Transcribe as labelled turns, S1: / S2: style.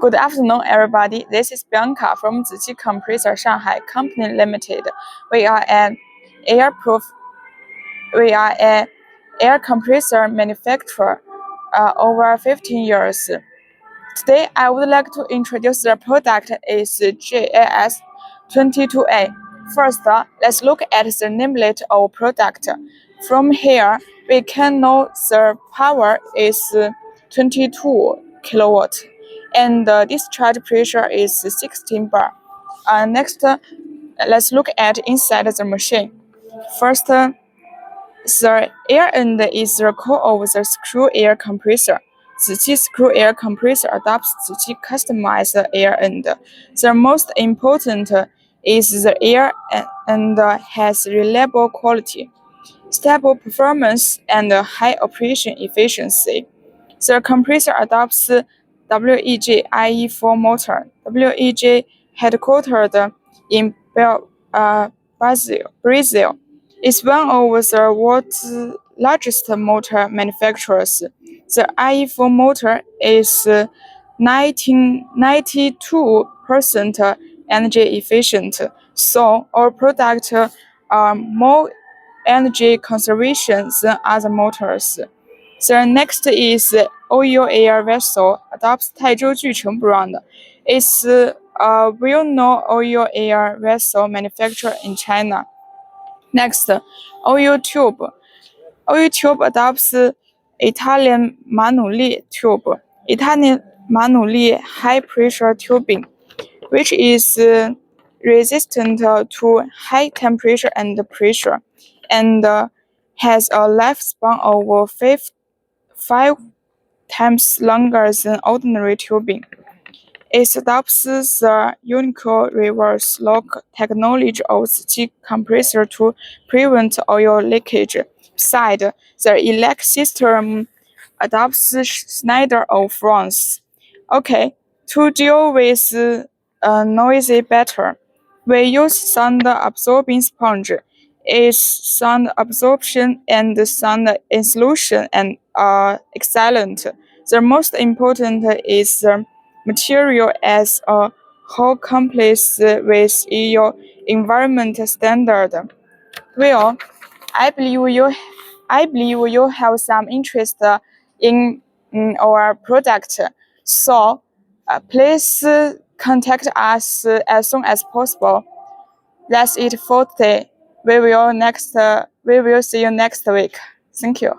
S1: Good afternoon, everybody. This is Bianca from ZIQI Compressor Shanghai Company Limited. We are an air compressor manufacturer over 15 years. Today, I would like to introduce the product is GAS-22A. First, let's look at the nameplate of product. From here, we can know the power is 22 kilowatt, and the discharge pressure is 16 bar. Next, let's look at inside the machine. First, the air end is the core of the screw air compressor. ZIQI Screw air compressor adopts ZIQI customized air end. The most important is the air end has reliable quality, stable performance, and high operation efficiency. The compressor adopts WEG IE4 motor. WEG, headquartered in Brazil, is one of the world's largest motor manufacturers. The IE4 motor is 92% energy efficient, so our products are more energy conservation than other motors. The next is oil air vessel, adopts Taizhou Jucheng brand. It's a well-known oil air vessel manufacturer in China. Next, oil tube. Oil tube adopts Italian Manuli tube. Italian Manuli high pressure tubing, which is resistant to high temperature and pressure, and has a lifespan of 5 times longer than ordinary tubing. It adopts the unique reverse lock technology of ZIQI compressor to prevent oil leakage. Besides, the elect system adopts Schneider of France. Okay, to deal with noisy better, we use sound absorbing sponge. Its sound absorption and sound insulation and are excellent. The most important is the material as a whole complies with your environment standard. Well, I believe you have some interest in our product. So please contact us as soon as possible. That's it for today. We will see you next week. Thank you.